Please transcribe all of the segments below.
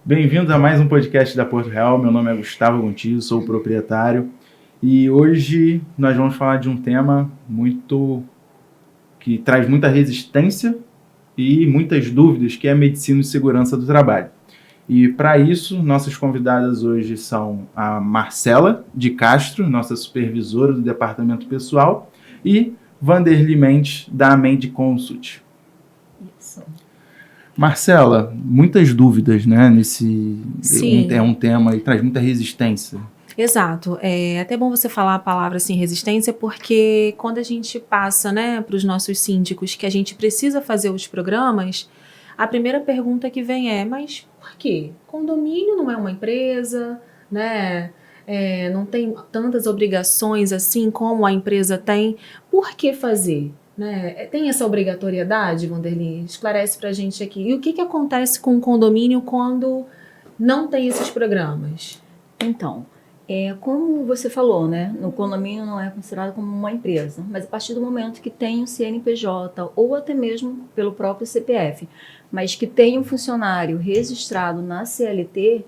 Bem-vindos a mais um podcast da Porto Real. Meu nome é Gustavo Gontijo, sou o proprietário. E hoje nós vamos falar de um tema que traz muita resistência e muitas dúvidas, que é a medicina e segurança do trabalho. E para isso, nossas convidadas hoje são a Marcela de Castro, nossa supervisora do departamento pessoal, e Vanderly Mendes, da Amendi Consult. Isso. Marcela, muitas dúvidas, né? Sim. É um tema e traz muita resistência. Exato. É até bom você falar a palavra assim, resistência, porque quando a gente passa, né, para os nossos síndicos que a gente precisa fazer os programas, a primeira pergunta que vem é: mas por quê? Condomínio não é uma empresa, né? Não tem tantas obrigações assim como a empresa tem. Por que fazer? Né? Tem essa obrigatoriedade, Vanderly? Esclarece para a gente aqui. E o que acontece com o condomínio quando não tem esses programas? Então, como você falou, né, no condomínio não é considerado como uma empresa, mas a partir do momento que tem um CNPJ ou até mesmo pelo próprio CPF, mas que tem um funcionário registrado na CLT,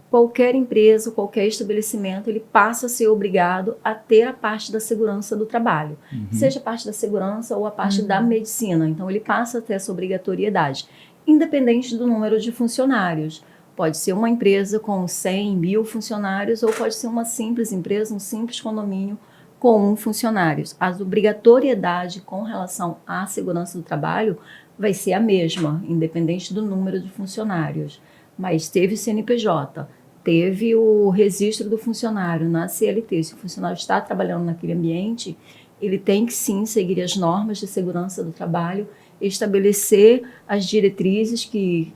qualquer empresa, qualquer estabelecimento, ele passa a ser obrigado a ter a parte da segurança do trabalho, seja a parte da segurança ou a parte da medicina. Então, ele passa a ter essa obrigatoriedade, independente do número de funcionários. Pode ser uma empresa com 100, 1.000 funcionários ou pode ser uma simples empresa, um simples condomínio com 1 funcionário. A obrigatoriedade com relação à segurança do trabalho vai ser a mesma, independente do número de funcionários. Mas teve CNPJ, teve o registro do funcionário na CLT. Se o funcionário está trabalhando naquele ambiente, ele tem que sim seguir as normas de segurança do trabalho, estabelecer as diretrizes que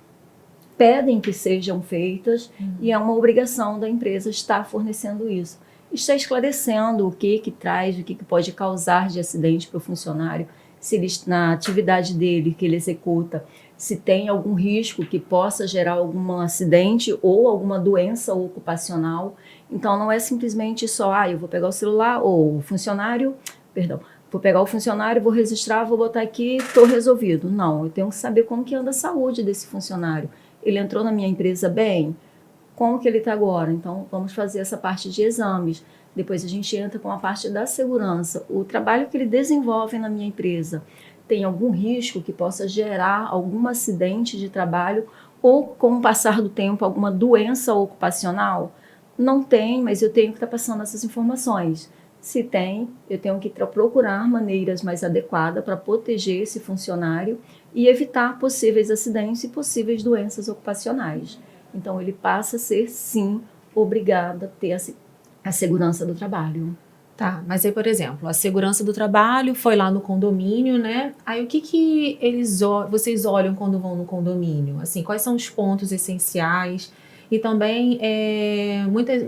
pedem que sejam feitas, e é uma obrigação da empresa estar fornecendo isso. Está esclarecendo o que traz, o que pode causar de acidente para o funcionário, se ele, na atividade dele que ele executa, se tem algum risco que possa gerar algum acidente ou alguma doença ocupacional. Então, não é simplesmente só, eu vou pegar o celular ou o funcionário, vou pegar o funcionário, vou registrar, vou botar aqui, estou resolvido. Não, eu tenho que saber como que anda a saúde desse funcionário. Ele entrou na minha empresa bem? Como que ele está agora? Então, vamos fazer essa parte de exames. Depois a gente entra com a parte da segurança. O trabalho que ele desenvolve na minha empresa tem algum risco que possa gerar algum acidente de trabalho ou, com o passar do tempo, alguma doença ocupacional? Não tem, mas eu tenho que estar passando essas informações. Se tem, eu tenho que procurar maneiras mais adequadas para proteger esse funcionário e evitar possíveis acidentes e possíveis doenças ocupacionais. Então, ele passa a ser, sim, obrigado a ter a segurança do trabalho. Tá, mas aí, por exemplo, a segurança do trabalho foi lá no condomínio, né? Aí o que vocês olham quando vão no condomínio? Assim, quais são os pontos essenciais? E também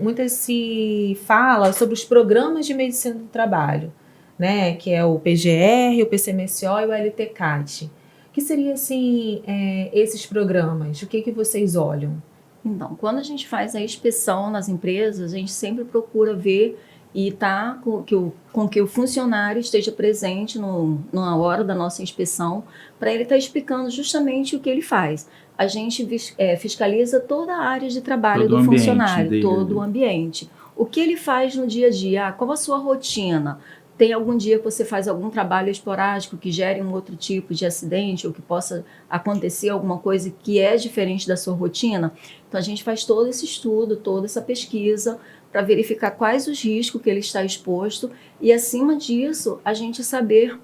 muitas se fala sobre os programas de medicina do trabalho, né? Que é o PGR, o PCMSO e o LTCAT. O que seria, assim, esses programas? O que vocês olham? Então, quando a gente faz a inspeção nas empresas, a gente sempre procura ver e com que o funcionário esteja presente na hora da nossa inspeção, para ele estar explicando justamente o que ele faz. A gente fiscaliza toda a área de trabalho do funcionário, todo o ambiente. O que ele faz no dia a dia, qual a sua rotina? Tem algum dia que você faz algum trabalho esporádico que gere um outro tipo de acidente ou que possa acontecer alguma coisa que é diferente da sua rotina? Então, a gente faz todo esse estudo, toda essa pesquisa para verificar quais os riscos que ele está exposto e, acima disso, a gente saber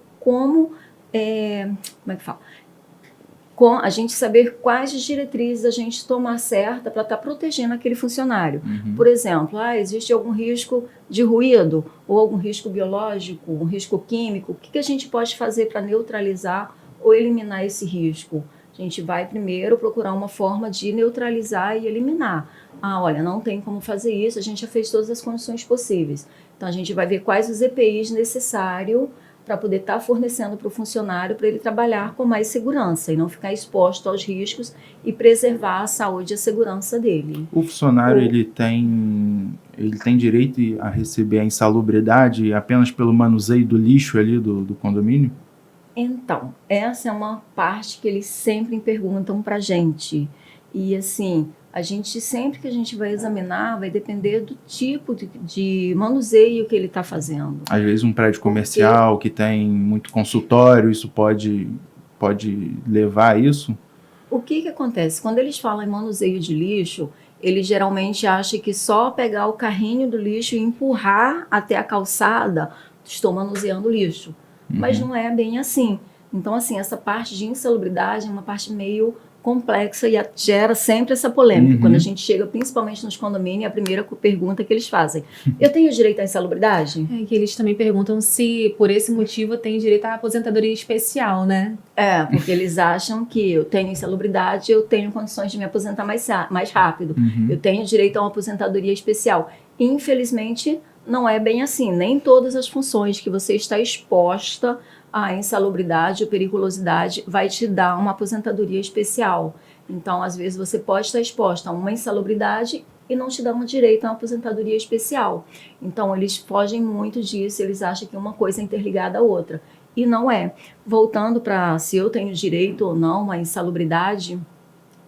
a gente saber quais diretrizes a gente tomar certa para estar protegendo aquele funcionário. Por exemplo, existe algum risco de ruído ou algum risco biológico, um risco químico. O que a gente pode fazer para neutralizar ou eliminar esse risco? A gente vai primeiro procurar uma forma de neutralizar e eliminar. Olha, não tem como fazer isso, a gente já fez todas as condições possíveis. Então, a gente vai ver quais os EPIs necessários para poder estar fornecendo para o funcionário, para ele trabalhar com mais segurança e não ficar exposto aos riscos e preservar a saúde e a segurança dele. O funcionário ele tem direito a receber a insalubridade apenas pelo manuseio do lixo ali do condomínio? Então, essa é uma parte que eles sempre perguntam para a gente. E assim, a gente, sempre que a gente vai examinar, vai depender do tipo de manuseio que ele está fazendo. Às vezes um prédio comercial que tem muito consultório, isso pode levar a isso? O que acontece? Quando eles falam em manuseio de lixo, eles geralmente acham que só pegar o carrinho do lixo e empurrar até a calçada, estou manuseando lixo. Mas não é bem assim. Então, assim, essa parte de insalubridade é uma parte meio complexa e gera sempre essa polêmica. Quando a gente chega, principalmente nos condomínios, a primeira pergunta que eles fazem: eu tenho direito à insalubridade? É que eles também perguntam se, por esse motivo, eu tenho direito à aposentadoria especial, né? É, porque eles acham que eu tenho insalubridade, eu tenho condições de me aposentar mais rápido. Eu tenho direito a uma aposentadoria especial. Infelizmente, não é bem assim. Nem todas as funções que você está exposta a insalubridade ou periculosidade vai te dar uma aposentadoria especial. Então, às vezes, você pode estar exposta a uma insalubridade e não te dá um direito a uma aposentadoria especial. Então, eles fogem muito disso, eles acham que uma coisa é interligada à outra. E não é. Voltando para se eu tenho direito ou não à insalubridade,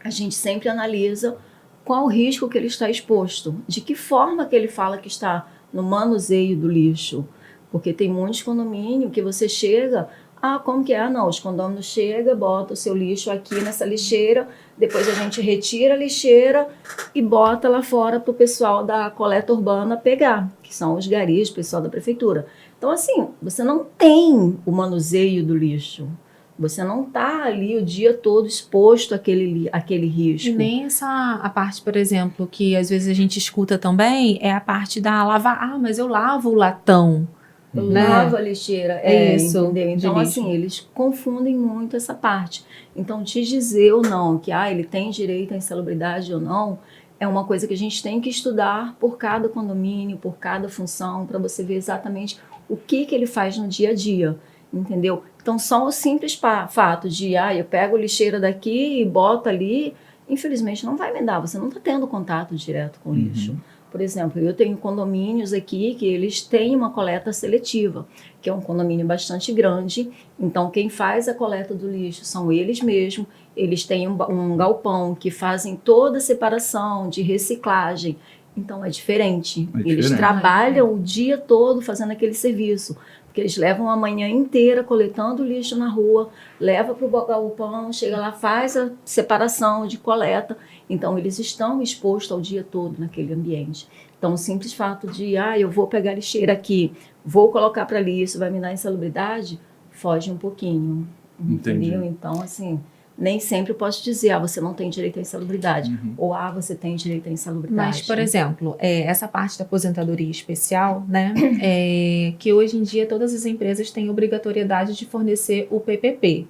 a gente sempre analisa qual o risco que ele está exposto, de que forma que ele fala que está no manuseio do lixo. Porque tem muitos condomínios que você chega, como que é? Não, os condôminos chegam, botam o seu lixo aqui nessa lixeira, depois a gente retira a lixeira e bota lá fora para o pessoal da coleta urbana pegar, que são os garis, o pessoal da prefeitura. Então, assim, você não tem o manuseio do lixo. Você não está ali o dia todo exposto àquele risco. E nem a parte, por exemplo, que às vezes a gente escuta também, é a parte da lavar. Mas eu lavo o latão. Lava a lixeira. Isso, entendeu? Então, assim, eles confundem muito essa parte. Então, te dizer ou não que ele tem direito à insalubridade ou não, é uma coisa que a gente tem que estudar por cada condomínio, por cada função, para você ver exatamente o que ele faz no dia a dia, entendeu? Então, só o simples fato de, eu pego a lixeira daqui e boto ali, infelizmente não vai me dar, você não está tendo contato direto com o lixo. Por exemplo, eu tenho condomínios aqui que eles têm uma coleta seletiva, que é um condomínio bastante grande, então quem faz a coleta do lixo são eles mesmos, eles têm um galpão que fazem toda a separação de reciclagem, então é diferente. Eles trabalham o dia todo fazendo aquele serviço, porque eles levam a manhã inteira coletando lixo na rua, leva para o galpão, chega lá, faz a separação de coleta. Então, eles estão expostos ao dia todo naquele ambiente. Então, o simples fato de, eu vou pegar lixeira aqui, vou colocar para ali, isso vai me dar insalubridade, foge um pouquinho. Entendeu? Então, assim, nem sempre eu posso dizer, você não tem direito à insalubridade, ou você tem direito à insalubridade. Mas, por exemplo, essa parte da aposentadoria especial, né, que hoje em dia todas as empresas têm obrigatoriedade de fornecer o PPP,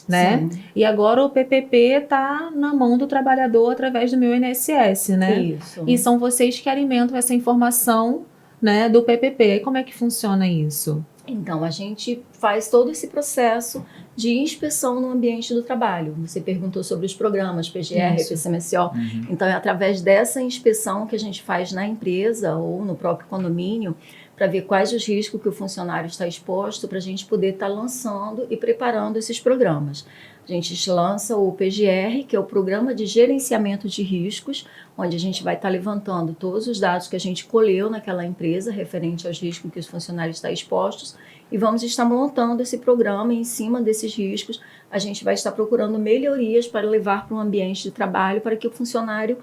né? Sim. E agora o PPP está na mão do trabalhador através do meu INSS, né? Isso. E são vocês que alimentam essa informação, né, do PPP. E como é que funciona isso? Então, a gente faz todo esse processo de inspeção no ambiente do trabalho. Você perguntou sobre os programas PGR, PCMSO. Então, é através dessa inspeção que a gente faz na empresa ou no próprio condomínio para ver quais os riscos que o funcionário está exposto para a gente poder estar lançando e preparando esses programas. A gente lança o PGR, que é o Programa de Gerenciamento de Riscos, onde a gente vai estar levantando todos os dados que a gente colheu naquela empresa referente aos riscos que os funcionários estão expostos e vamos estar montando esse programa e em cima desses riscos a gente vai estar procurando melhorias para levar para um ambiente de trabalho para que o funcionário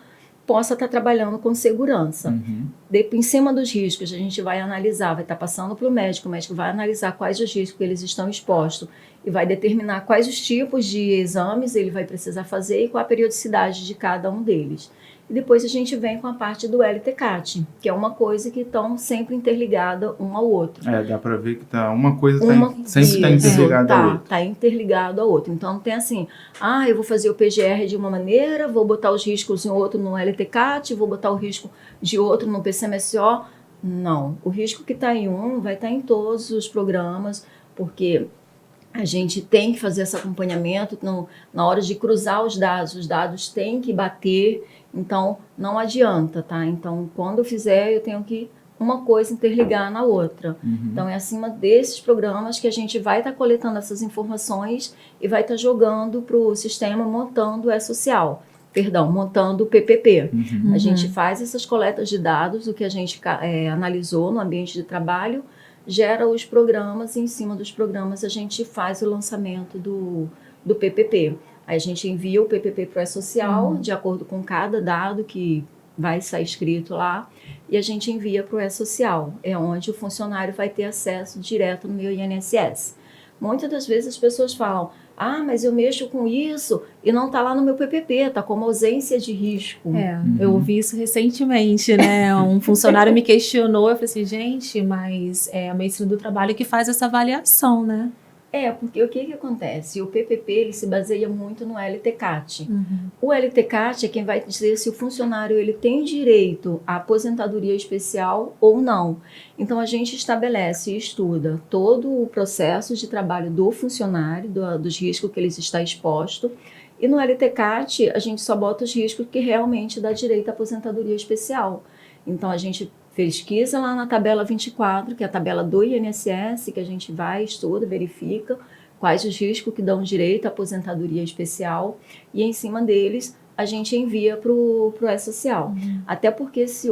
possa estar trabalhando com segurança. Em cima dos riscos, a gente vai analisar, vai estar passando para o médico vai analisar quais os riscos que eles estão expostos e vai determinar quais os tipos de exames ele vai precisar fazer e qual a periodicidade de cada um deles. E depois a gente vem com a parte do LTCAT, que é uma coisa que estão sempre interligada um ao outro. Dá para ver que uma coisa sempre está interligada à outra. Está interligado ao outro. Então, não tem assim, eu vou fazer o PGR de uma maneira, vou botar os riscos em outro no LTCAT, vou botar o risco de outro no PCMSO. Não, o risco que está em um vai estar em todos os programas, porque a gente tem que fazer esse acompanhamento na hora de cruzar os dados têm que bater, então não adianta, tá? Então, quando eu fizer, eu tenho que uma coisa interligar na outra. Então, é acima desses programas que a gente vai estar coletando essas informações e vai estar jogando para o sistema, montando o E-Social. montando o PPP. Uhum. A gente faz essas coletas de dados, o que a gente analisou no ambiente de trabalho, gera os programas e em cima dos programas a gente faz o lançamento do PPP. Aí a gente envia o PPP para o E-Social, de acordo com cada dado que vai estar escrito lá, e a gente envia para o E-Social, é onde o funcionário vai ter acesso direto no meu INSS. Muitas das vezes as pessoas falam, mas eu mexo com isso e não está lá no meu PPP, está como ausência de risco. Eu ouvi isso recentemente, né? Um funcionário me questionou, eu falei assim, gente, mas é a medicina do trabalho que faz essa avaliação, né? Porque o que acontece? O PPP ele se baseia muito no LTCAT. O LTCAT é quem vai dizer se o funcionário ele tem direito à aposentadoria especial ou não. Então, a gente estabelece e estuda todo o processo de trabalho do funcionário, dos riscos que ele está exposto. E no LTCAT, a gente só bota os riscos que realmente dá direito à aposentadoria especial. Então, a gente pesquisa lá na tabela 24, que é a tabela do INSS, que a gente vai, estuda, verifica quais os riscos que dão direito à aposentadoria especial e em cima deles a gente envia para o E-Social. Até porque se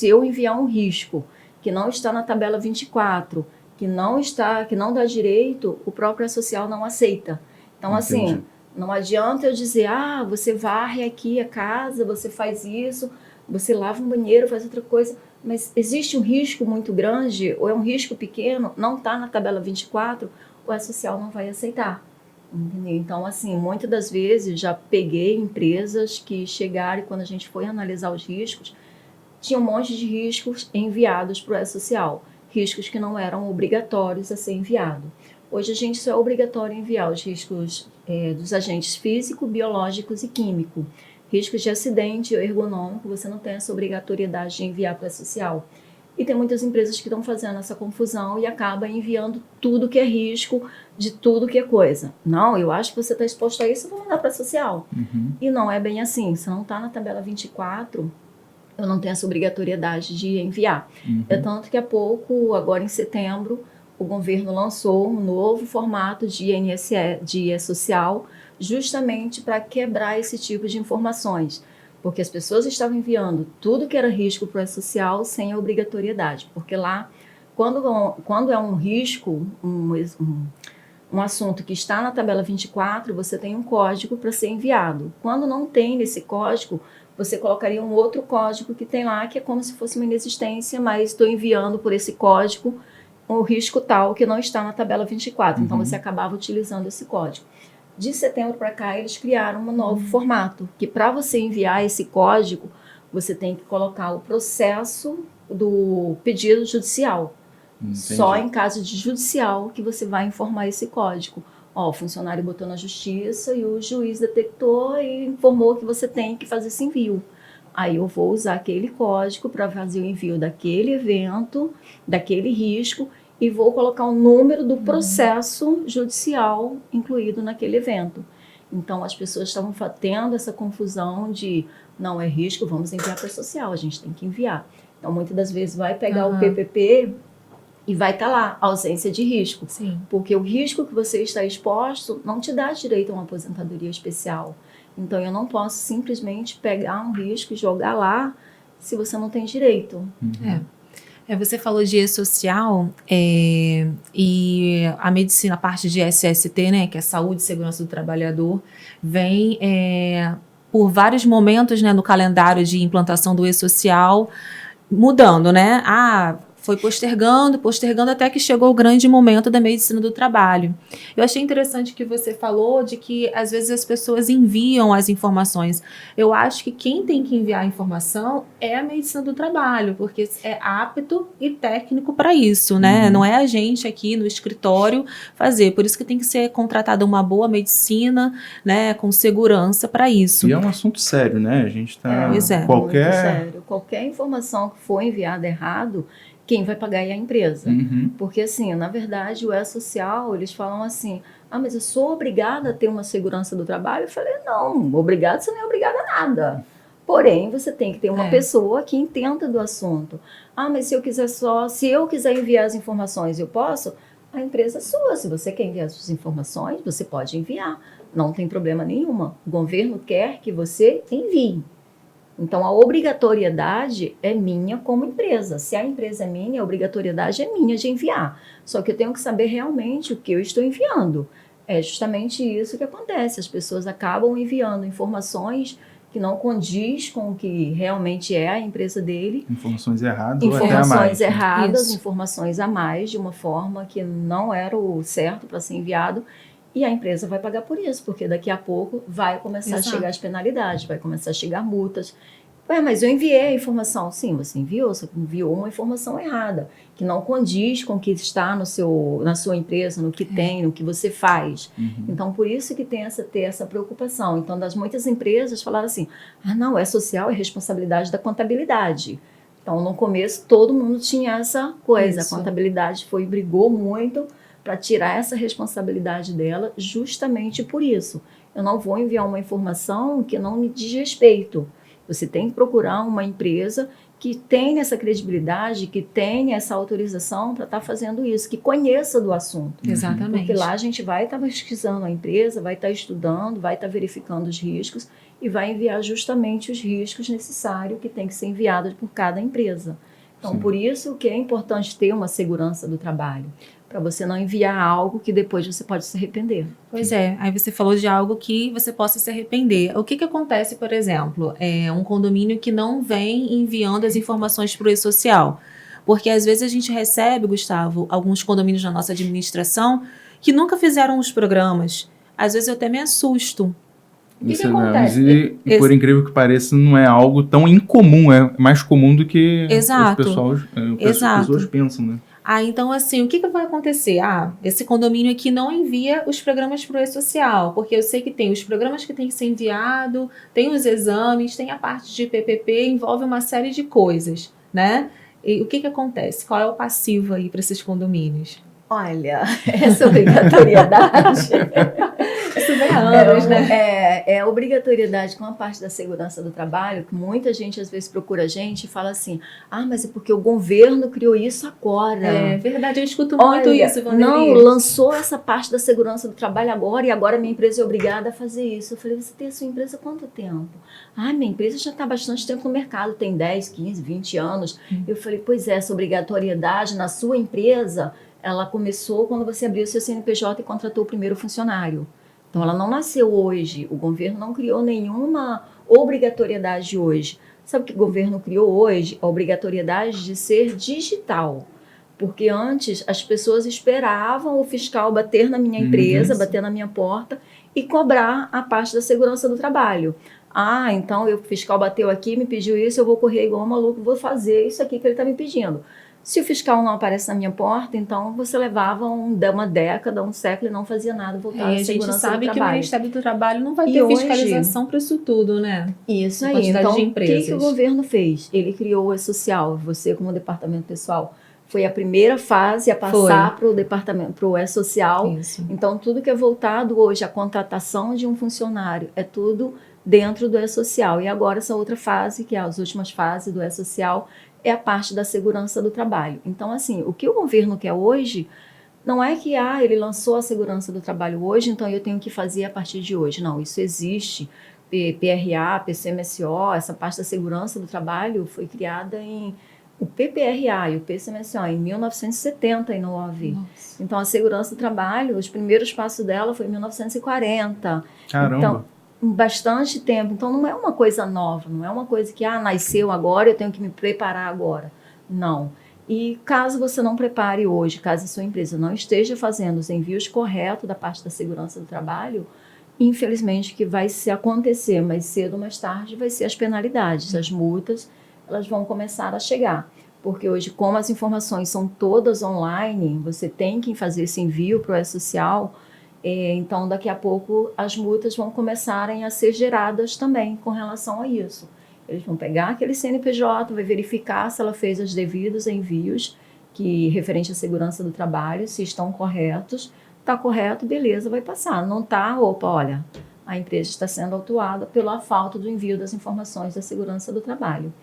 eu enviar um risco que não está na tabela 24, que não dá direito, o próprio E-Social não aceita. Então, assim, não adianta eu dizer, você varre aqui a casa, você faz isso, você lava um banheiro, faz outra coisa, mas existe um risco muito grande ou é um risco pequeno, não está na tabela 24, o E-Social não vai aceitar. Entendeu? Então, assim, muitas das vezes já peguei empresas que chegaram e quando a gente foi analisar os riscos, tinha um monte de riscos enviados para o E-Social, riscos que não eram obrigatórios a ser enviado. Hoje a gente só é obrigatório enviar os riscos dos agentes físico, biológicos e químico. Riscos de acidente ergonômico, você não tem essa obrigatoriedade de enviar para a social. E tem muitas empresas que estão fazendo essa confusão e acabam enviando tudo que é risco, de tudo que é coisa. Não, eu acho que você está exposto a isso, eu vou mandar para a social. E não é bem assim. Se não está na tabela 24, eu não tenho essa obrigatoriedade de enviar. É tanto que há pouco, agora em setembro, o governo lançou um novo formato de INSS, de E-Social, justamente para quebrar esse tipo de informações, porque as pessoas estavam enviando tudo que era risco para o E-Social sem a obrigatoriedade, porque lá, quando é um risco, um assunto que está na tabela 24, você tem um código para ser enviado. Quando não tem nesse código, você colocaria um outro código que tem lá, que é como se fosse uma inexistência, mas estou enviando por esse código o risco tal que não está na tabela 24. Então, você acabava utilizando esse código. De setembro para cá, eles criaram um novo formato, que para você enviar esse código, você tem que colocar o processo do pedido judicial. Só em caso de judicial que você vai informar esse código. O funcionário botou na justiça e o juiz detectou e informou que você tem que fazer esse envio. Aí eu vou usar aquele código para fazer o envio daquele evento, daquele risco, e vou colocar o número do processo judicial incluído naquele evento. Então, as pessoas estavam tendo essa confusão de, não é risco, vamos enviar para a social, a gente tem que enviar. Então, muitas das vezes vai pegar o PPP e vai estar lá, ausência de risco. Sim. Porque o risco que você está exposto não te dá direito a uma aposentadoria especial. Então, eu não posso simplesmente pegar um risco e jogar lá se você não tem direito. Você falou de E-Social e a medicina, a parte de SST, né, que é Saúde e Segurança do Trabalhador, vem por vários momentos, né, no calendário de implantação do E-Social, mudando, né? Foi postergando até que chegou o grande momento da medicina do trabalho. Eu achei interessante que você falou de que às vezes as pessoas enviam as informações. Eu acho que quem tem que enviar a informação é a medicina do trabalho, porque é apto e técnico para isso, né? Não é a gente aqui no escritório fazer. Por isso que tem que ser contratada uma boa medicina, né, com segurança para isso. E é um assunto sério, né? A gente está... Muito sério. Qualquer informação que for enviada errado, quem vai pagar é a empresa. Porque, assim, na verdade, o E-Social, eles falam assim, mas eu sou obrigada a ter uma segurança do trabalho? Eu falei, não, obrigada, você não é obrigada a nada. Porém, você tem que ter uma pessoa que entenda do assunto. Mas se eu quiser enviar as informações, eu posso? a empresa é sua. Se você quer enviar suas informações, você pode enviar. Não tem problema nenhuma. O governo quer que você envie. Então, a obrigatoriedade é minha como empresa. Se a empresa é minha, a obrigatoriedade é minha de enviar. Só que eu tenho que saber realmente o que eu estou enviando. É justamente isso que acontece. As pessoas acabam enviando informações que não condiz com o que realmente é a empresa dele. Informações erradas ou até a mais. Informações erradas, Isso. informações a mais, de uma forma que não era o certo para ser enviado. E a empresa vai pagar por isso, porque daqui a pouco vai começar a chegar as penalidades, vai começar a chegar multas. Mas eu enviei a informação. Sim, você enviou, você enviou uma informação errada, que não condiz com o que está na sua empresa, no que tem, no que você faz. Então, por isso que tem ter essa preocupação. Então, muitas empresas falaram assim, não, é social, é responsabilidade da contabilidade. Então, no começo, todo mundo tinha essa coisa. Isso. A contabilidade brigou muito para tirar essa responsabilidade dela justamente por isso. Eu não vou enviar uma informação que não me diz respeito. Você tem que procurar uma empresa que tenha essa credibilidade, que tenha essa autorização para estar fazendo isso, que conheça do assunto. Exatamente. Porque lá a gente vai estar pesquisando a empresa, vai estar estudando, vai estar verificando os riscos e vai enviar justamente os riscos necessários que tem que ser enviado por cada empresa. Então, por isso que é importante ter uma segurança do trabalho, para você não enviar algo que depois você pode se arrepender. Pois é, aí você falou de algo que você possa se arrepender. O que acontece, por exemplo, é um condomínio que não vem enviando as informações para o e-social? Porque às vezes a gente recebe, Gustavo, alguns condomínios na nossa administração que nunca fizeram os programas. Às vezes eu até me assusto. O que acontece? E por incrível que pareça, não é algo tão incomum, é mais comum do que as pessoas pensam, né? Então assim, o que vai acontecer? Esse condomínio aqui não envia os programas para o e-social, porque eu sei que tem os programas que tem que ser enviado, tem os exames, tem a parte de PPP, envolve uma série de coisas, né? E o que acontece? Qual é o passivo aí para esses condomínios? Olha, essa obrigatoriedade... Isso vem há anos, né? É obrigatoriedade com a parte da segurança do trabalho, que muita gente às vezes procura a gente e fala assim, mas é porque o governo criou isso agora. É verdade, eu escuto muito isso, Vanderlei. Não, lançou essa parte da segurança do trabalho agora e agora minha empresa é obrigada a fazer isso. Eu falei, você tem a sua empresa há quanto tempo? Minha empresa já está há bastante tempo no mercado, tem 10, 15, 20 anos. Eu falei, pois é, essa obrigatoriedade na sua empresa, ela começou quando você abriu o seu CNPJ e contratou o primeiro funcionário. Então, ela não nasceu hoje, o governo não criou nenhuma obrigatoriedade hoje. Sabe o que o governo criou hoje? A obrigatoriedade de ser digital. Porque antes as pessoas esperavam o fiscal bater na minha empresa, bater na minha porta e cobrar a parte da segurança do trabalho. Então o fiscal bateu aqui, me pediu isso, eu vou correr igual um maluco, vou fazer isso aqui que ele está me pedindo. Se o fiscal não aparece na minha porta, então você levava uma década, um século e não fazia nada voltado à segurança do trabalho. A gente sabe que o Ministério do Trabalho não vai ter fiscalização para isso tudo, né? Isso aí. Então, o que o governo fez? Ele criou o E-Social. Você, como departamento pessoal, foi a primeira fase a passar para o departamento, para o E-Social. Então, tudo que é voltado hoje à contratação de um funcionário é tudo dentro do E-Social. E agora essa outra fase, que é as últimas fases do E-Social, é a parte da segurança do trabalho. Então, assim, o que o governo quer hoje não é que ele lançou a segurança do trabalho hoje, então eu tenho que fazer a partir de hoje. Não, isso existe. PRA, PCMSO, essa parte da segurança do trabalho foi criada o PPRA e o PCMSO em 1979. Nossa. Então, a segurança do trabalho, os primeiros passos dela foi em 1940. Caramba! Então, bastante tempo, então não é uma coisa nova, não é uma coisa que nasceu agora, eu tenho que me preparar agora, não. E caso você não prepare hoje, caso a sua empresa não esteja fazendo os envios corretos da parte da segurança do trabalho, infelizmente que vai se acontecer mais cedo ou mais tarde, vai ser as penalidades, as multas, elas vão começar a chegar. Porque hoje, como as informações são todas online, você tem que fazer esse envio para o E-Social. Então, daqui a pouco, as multas vão começarem a ser geradas também com relação a isso. Eles vão pegar aquele CNPJ, vai verificar se ela fez os devidos envios referente à segurança do trabalho, se estão corretos. Está correto, beleza, vai passar. Não está, olha, a empresa está sendo autuada pela falta do envio das informações da segurança do trabalho.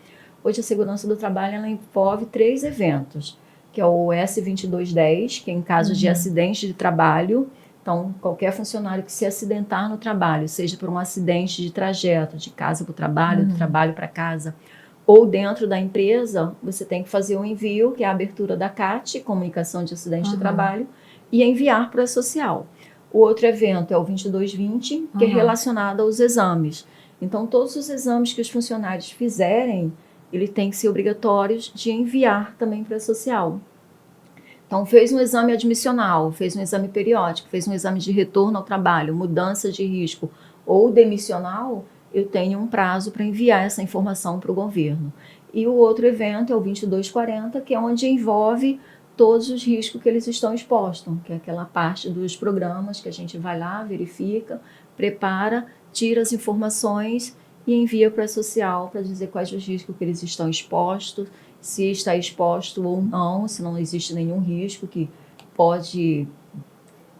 Hoje, a segurança do trabalho ela envolve 3 eventos, que é o S2210, que é em caso de acidente de trabalho. Então, qualquer funcionário que se acidentar no trabalho, seja por um acidente de trajeto, de casa para o trabalho, do trabalho para casa, ou dentro da empresa, você tem que fazer um envio, que é a abertura da CAT, Comunicação de Acidente de Trabalho, e enviar para a social. O outro evento é o 2220, que é relacionado aos exames. Então, todos os exames que os funcionários fizerem, eles têm que ser obrigatórios de enviar também para a social. Então, fez um exame admissional, fez um exame periódico, fez um exame de retorno ao trabalho, mudança de risco ou demissional, eu tenho um prazo para enviar essa informação para o governo. E o outro evento é o 2240, que é onde envolve todos os riscos que eles estão expostos, que é aquela parte dos programas que a gente vai lá, verifica, prepara, tira as informações e envia para a social para dizer quais os riscos que eles estão expostos, se está exposto ou não, se não existe nenhum risco que pode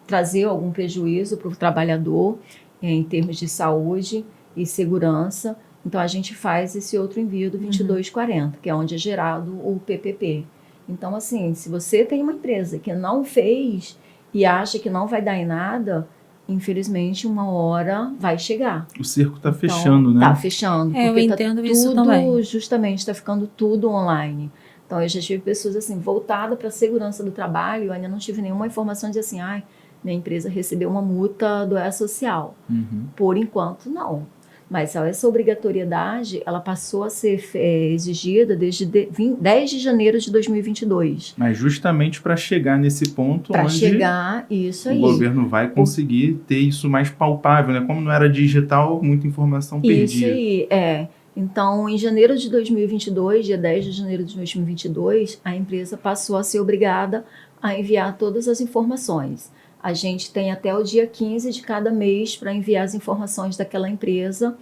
trazer algum prejuízo para o trabalhador em termos de saúde e segurança. Então, a gente faz esse outro envio do 2240, que é onde é gerado o PPP. Então, assim, se você tem uma empresa que não fez e acha que não vai dar em nada, infelizmente, uma hora vai chegar. O circo está fechando, né? Está fechando. Eu entendo isso também. Justamente, está ficando tudo online. Então, eu já tive pessoas assim, voltadas para a segurança do trabalho, eu ainda não tive nenhuma informação de assim, minha empresa recebeu uma multa do E-Social. Por enquanto, não. Mas essa obrigatoriedade, ela passou a ser exigida desde 10 de janeiro de 2022. Mas justamente para chegar nesse ponto para onde chegar, isso aí. O governo vai conseguir ter isso mais palpável, né? Como não era digital, muita informação perdia. Isso aí, Então, em janeiro de 2022, dia 10 de janeiro de 2022, a empresa passou a ser obrigada a enviar todas as informações. A gente tem até o dia 15 de cada mês para enviar as informações daquela empresa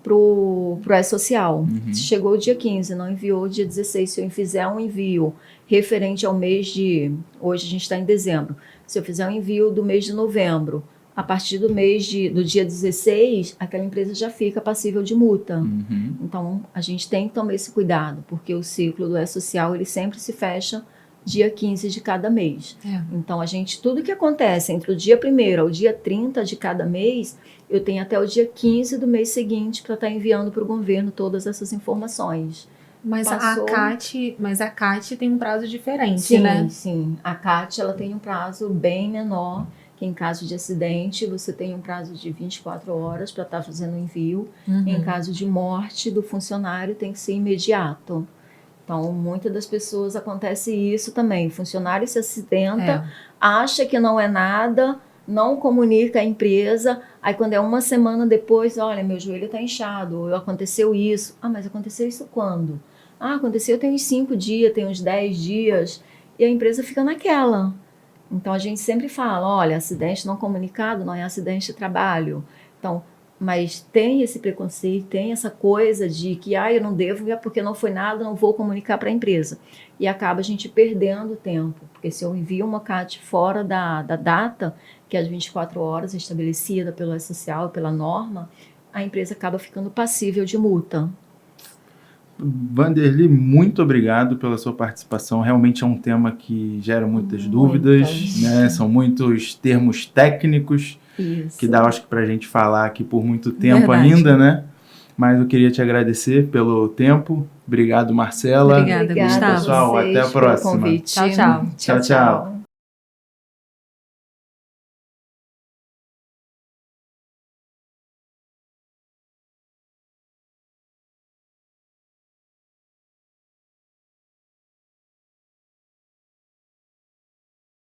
para o E-Social. Se chegou o dia 15, não enviou o dia 16, se eu fizer um envio referente ao mês de... Hoje a gente está em dezembro. Se eu fizer um envio do mês de novembro, a partir do dia 16, aquela empresa já fica passível de multa. Então, a gente tem que tomar esse cuidado, porque o ciclo do E-Social, ele sempre se fecha dia 15 de cada mês. Então, tudo que acontece entre o dia 1º ao dia 30 de cada mês, eu tenho até o dia 15 do mês seguinte para estar enviando para o governo todas essas informações. Mas a CAT tem um prazo diferente, sim, né? Sim, a CAT ela tem um prazo bem menor, que em caso de acidente você tem um prazo de 24 horas para estar fazendo o envio. Em caso de morte do funcionário tem que ser imediato. Então, muitas das pessoas acontece isso também. O funcionário se acidenta, acha que não é nada, não comunica à empresa. Aí, quando é uma semana depois, olha, meu joelho está inchado, ou aconteceu isso. Mas aconteceu isso quando? Aconteceu tem uns 5 dias, tem uns 10 dias. E a empresa fica naquela. Então, a gente sempre fala, olha, acidente não comunicado não é acidente de trabalho. Então, mas tem esse preconceito, tem essa coisa de que eu não devo, porque não foi nada, não vou comunicar para a empresa. E acaba a gente perdendo tempo, porque se eu envio uma CAT fora da data, que é as 24 horas estabelecida pelo E-Social, pela norma, a empresa acaba ficando passível de multa. Vanderly, muito obrigado pela sua participação. Realmente é um tema que gera muitas dúvidas, né? São muitos termos técnicos. Isso. Que dá, acho que, para a gente falar aqui por muito tempo ainda, né? Mas eu queria te agradecer pelo tempo. Obrigado, Marcela. Obrigada, Gustavo. Pessoal, até a próxima. Tchau, tchau. Tchau, tchau.